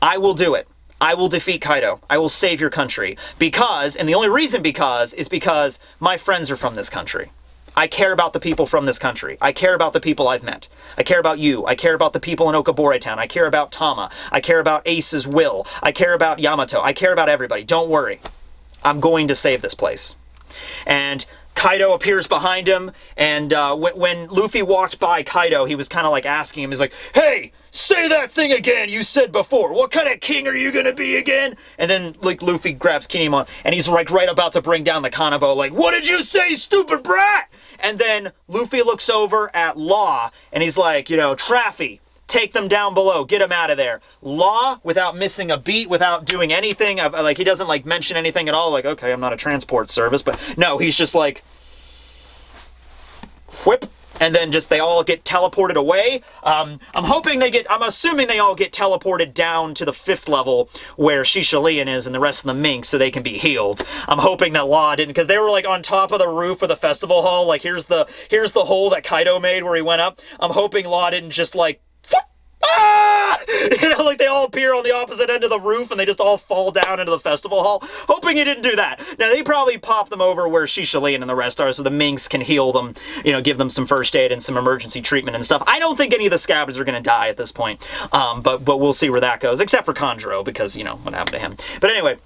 I will do it. I will defeat Kaido. I will save your country. Because, and the only reason because, is because my friends are from this country. I care about the people from this country. I care about the people I've met. I care about you. I care about the people in Okabore Town. I care about Tama. I care about Ace's will. I care about Yamato. I care about everybody. Don't worry. I'm going to save this place. And Kaido appears behind him, and when Luffy walked by Kaido, he was kind of like asking him, he's like, hey, say that thing again you said before. What kind of king are you going to be again? And then like Luffy grabs Kinemon, and he's like right about to bring down the Kanabo, like, what did you say, stupid brat? And then Luffy looks over at Law, and he's like, you know, Traffy, take them down below, get them out of there. Law, without missing a beat, without doing anything, like he doesn't like mention anything at all, like, okay, I'm not a transport service, but no, he's just like, whip, and then just they all get teleported away. I'm assuming they all get teleported down to the 5th level where Shishalian is and the rest of the minks so they can be healed. I'm hoping that Law didn't, because they were like on top of the roof of the festival hall, like here's the hole that Kaido made where he went up. I'm hoping Law didn't just like, ah! You know, like they all appear on the opposite end of the roof and they just all fall down into the festival hall. Hoping he didn't do that. Now, they probably pop them over where Shishalian and the rest are so the minks can heal them, you know, give them some first aid and some emergency treatment and stuff. I don't think any of the scabbards are going to die at this point, but we'll see where that goes, except for Kanjuro, because, you know, what happened to him. But anyway,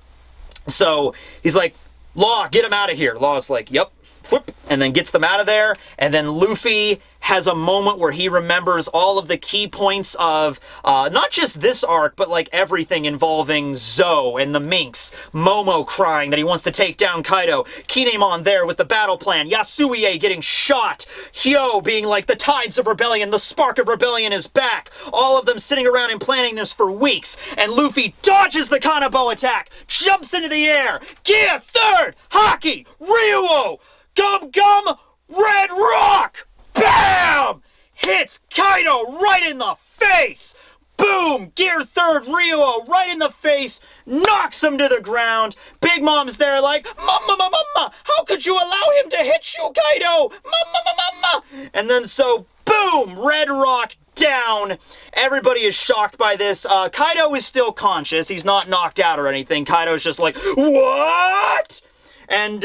so he's like, Law, get him out of here. Law's like, yep. Whoop, and then gets them out of there, and then Luffy has a moment where he remembers all of the key points of not just this arc, but like everything involving Zou and the minks, Momo crying that he wants to take down Kaido, Kinemon there with the battle plan, Yasuie getting shot, Hyo being like the tides of rebellion, the spark of rebellion is back, all of them sitting around and planning this for weeks, and Luffy dodges the Kanabo attack, jumps into the air, Gear 3rd, Haki, Ryuo, Gum Gum, Red Rock! Bam! Hits Kaido right in the face! Boom! Gear 3rd, Ryuo right in the face, knocks him to the ground. Big Mom's there like, Mama, how could you allow him to hit you, Kaido? Mama. And then so, boom! Red Rock down. Everybody is shocked by this. Kaido is still conscious. He's not knocked out or anything. Kaido's just like, what? And,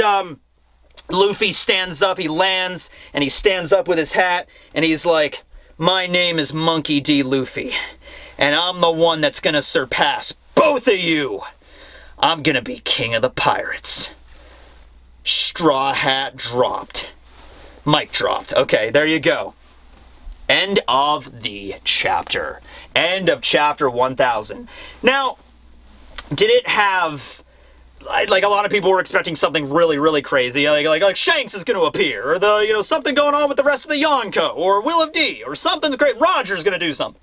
Luffy stands up, he lands, and he stands up with his hat, and he's like, my name is Monkey D. Luffy, and I'm the one that's gonna surpass both of you. I'm gonna be king of the pirates. Straw hat dropped. Mic dropped. Okay, there you go. End of the chapter. End of chapter 1000. Now, did it have... like a lot of people were expecting something really, really crazy, like Shanks is going to appear, or something going on with the rest of the Yonko, or Will of D, or something's great. Roger's going to do something.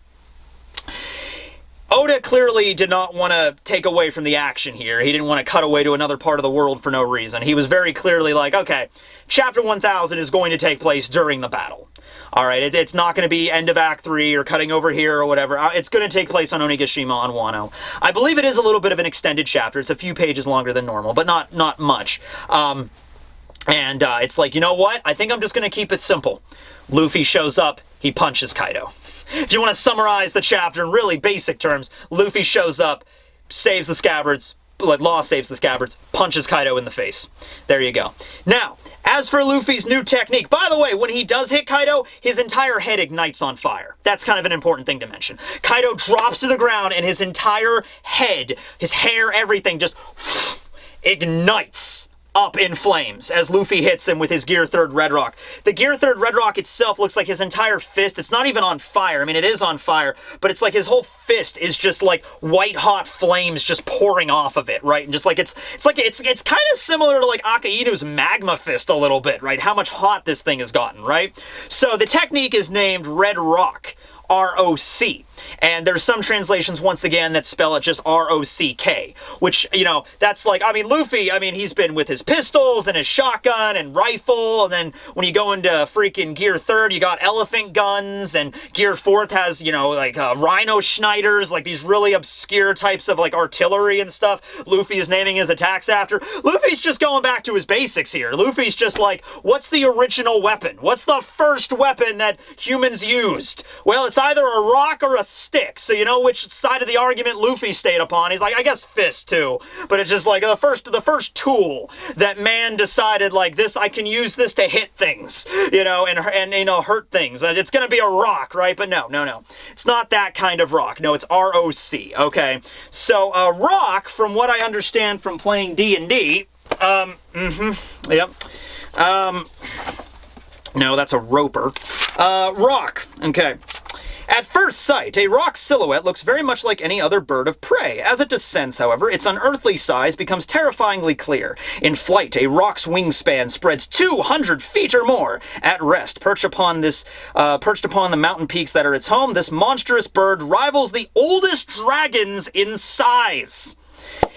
Oda clearly did not want to take away from the action here. He didn't want to cut away to another part of the world for no reason. He was very clearly like, okay, chapter 1000 is going to take place during the battle. All right, it's not going to be end of Act 3 or cutting over here or whatever. It's going to take place on Onigashima on Wano. I believe it is a little bit of an extended chapter. It's a few pages longer than normal, but not much. It's like, you know what? I think I'm just going to keep it simple. Luffy shows up, he punches Kaido. If you want to summarize the chapter in really basic terms, Luffy shows up, saves the scabbards, like Law saves the scabbards, punches Kaido in the face. There you go. Now, as for Luffy's new technique, by the way, when he does hit Kaido, his entire head ignites on fire. That's kind of an important thing to mention. Kaido drops to the ground and his entire head, his hair, everything just ignites up in flames as Luffy hits him with his Gear 3rd Red Rock. The Gear 3rd Red Rock itself looks like his entire fist. It's not even on fire. I mean, it is on fire, but it's like his whole fist is just like white hot flames just pouring off of it, right? And just like it's kind of similar to like Akainu's magma fist a little bit, right? How much hot this thing has gotten, right? So the technique is named Red Rock. R-O-C. And there's some translations, once again, that spell it just R-O-C-K, which, you know, that's like, I mean, Luffy, I mean, he's been with his pistols and his shotgun and rifle, and then when you go into freaking Gear 3rd, you got elephant guns, and Gear 4th has, you know, like, rhino schneiders, like these really obscure types of, like, artillery and stuff Luffy is naming his attacks after. Luffy's just going back to his basics here. Luffy's just like, what's the original weapon? What's the first weapon that humans used? Well, it's either a rock or a stick, so you know which side of the argument Luffy stayed upon. He's like, I guess fist too, but it's just like the first tool that man decided, like, this, I can use this to hit things, you know, and you know, hurt things. It's gonna be a rock, right? But no, it's not that kind of rock. No, it's R-O-C. Okay, so rock, from what I understand from playing D&D, yep. No, that's a roper. Rock. Okay. At first sight, a rock silhouette looks very much like any other bird of prey. As it descends, however, its unearthly size becomes terrifyingly clear. In flight, a rock's wingspan spreads 200 feet or more. At rest, perched upon the mountain peaks that are its home, this monstrous bird rivals the oldest dragons in size.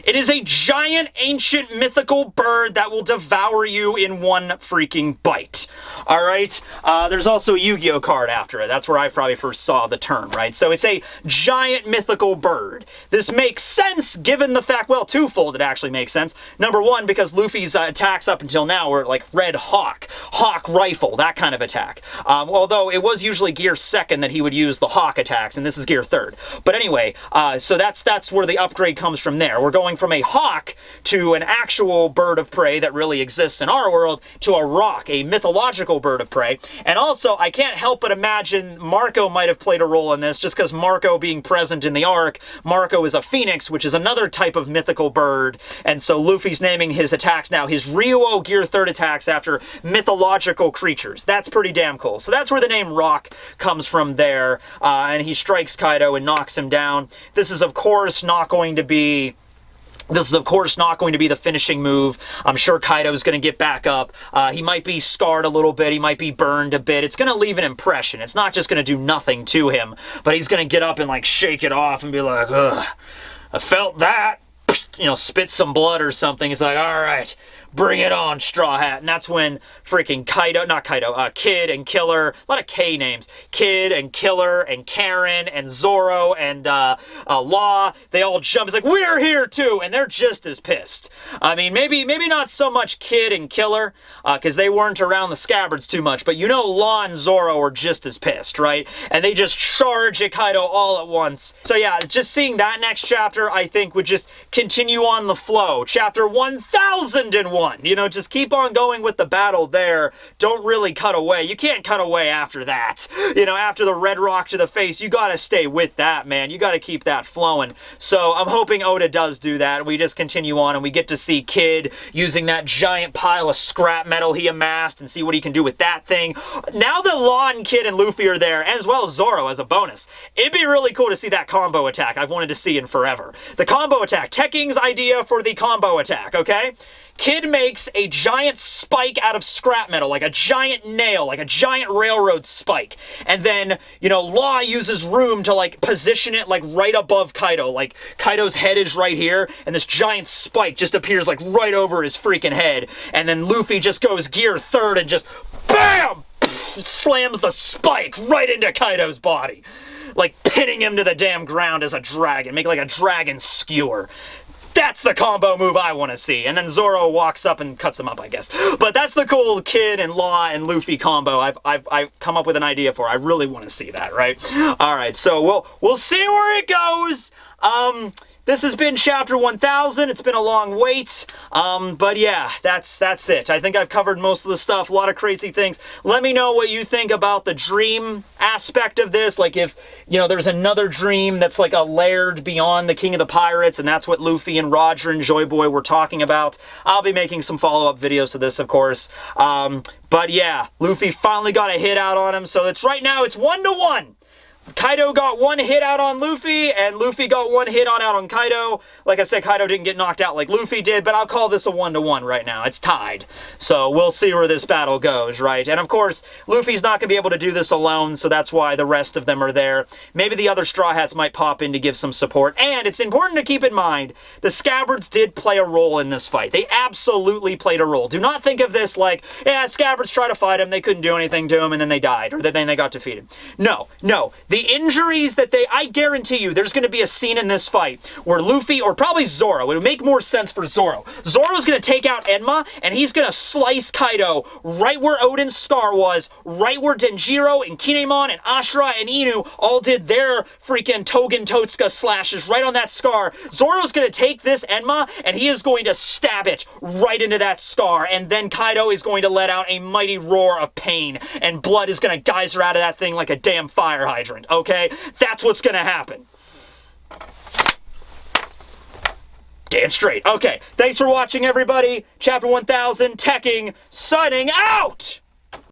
It is a giant, ancient, mythical bird that will devour you in one freaking bite. All right? There's also a Yu-Gi-Oh card after it. That's where I probably first saw the term, right? So it's a giant, mythical bird. This makes sense given the fact, well, twofold it actually makes sense. Number one, because Luffy's attacks up until now were like Red Hawk, Hawk Rifle, that kind of attack. Although it was usually Gear 2nd that he would use the Hawk attacks, and this is Gear 3rd. But anyway, so that's where the upgrade comes from there. We're going from a hawk to an actual bird of prey that really exists in our world to a rock, a mythological bird of prey. And also, I can't help but imagine Marco might have played a role in this, just because Marco being present in the arc, Marco is a phoenix, which is another type of mythical bird, and so Luffy's naming his attacks now, his Ryuo Gear 3rd attacks, after mythological creatures. That's pretty damn cool. So that's where the name Rock comes from there, and he strikes Kaido and knocks him down. This is, of course, not going to be the finishing move. I'm sure Kaido's going to get back up. He might be scarred a little bit. He might be burned a bit. It's going to leave an impression. It's not just going to do nothing to him, but he's going to get up and like shake it off and be like, ugh, I felt that. You know, spit some blood or something. He's like, all right, bring it on, Straw Hat. And that's when freaking Kid and Killer, a lot of K names, Kid and Killer and Karen and Zoro and Law, they all jump. It's like, we're here too, and they're just as pissed. I mean, maybe not so much Kid and Killer, because they weren't around the scabbards too much, but you know Law and Zoro are just as pissed, right? And they just charge at Kaido all at once. So yeah, just seeing that next chapter, I think, would just continue on the flow. Chapter 1001, you know, just keep on going with the battle there. Don't really cut away. You can't cut away after that. You know, after the Red Rock to the face, you gotta stay with that, man. You gotta keep that flowing. So I'm hoping Oda does do that. We just continue on and we get to see Kid using that giant pile of scrap metal he amassed and see what he can do with that thing. Now that Law and Kid and Luffy are there, as well as Zoro as a bonus, it'd be really cool to see that combo attack I've wanted to see in forever. The combo attack. Tekking's idea for the combo attack, okay? Kid makes a giant spike out of scrap metal, like a giant nail, like a giant railroad spike. And then, you know, Law uses room to, like, position it, like, right above Kaido. Like, Kaido's head is right here, and this giant spike just appears, like, right over his freaking head. And then Luffy just goes Gear 3rd and just, BAM! Slams the spike right into Kaido's body. Like, pinning him to the damn ground as a dragon. Make, like, a dragon skewer. That's the combo move I want to see. And then Zoro walks up and cuts him up, I guess. But that's the cool Kid and Law and Luffy combo I've come up with an idea for. I really want to see that, right? All right, so we'll see where it goes. This has been Chapter 1000. It's been a long wait. But yeah, that's it. I think I've covered most of the stuff. A lot of crazy things. Let me know what you think about the dream aspect of this. Like if, there's another dream that's like a layered beyond the King of the Pirates, and that's what Luffy and Roger and Joy Boy were talking about. I'll be making some follow-up videos to this, of course. But yeah, Luffy finally got a hit out on him. So right now it's 1-1. Kaido got one hit out on Luffy, and Luffy got one hit out on Kaido. Like I said, Kaido didn't get knocked out like Luffy did, but I'll call this a 1-1 right now. It's tied. So we'll see where this battle goes, right? And of course, Luffy's not going to be able to do this alone, so that's why the rest of them are there. Maybe the other Straw Hats might pop in to give some support. And it's important to keep in mind, the Scabbards did play a role in this fight. They absolutely played a role. Do not think of this like, yeah, Scabbards tried to fight him, they couldn't do anything to him, and then they died, or then they got defeated. No. The injuries that I guarantee you, there's going to be a scene in this fight where Luffy, or probably Zoro, it would make more sense for Zoro. Zoro's going to take out Enma, and he's going to slice Kaido right where Oden's scar was, right where Denjiro and Kinemon and Ashura and Inu all did their freaking Togen Totsuka slashes right on that scar. Zoro's going to take this Enma, and he is going to stab it right into that scar, and then Kaido is going to let out a mighty roar of pain, and blood is going to geyser out of that thing like a damn fire hydrant. Okay? That's what's gonna happen. Damn straight. Okay, thanks for watching, everybody. Chapter 1000, Tekking, signing out!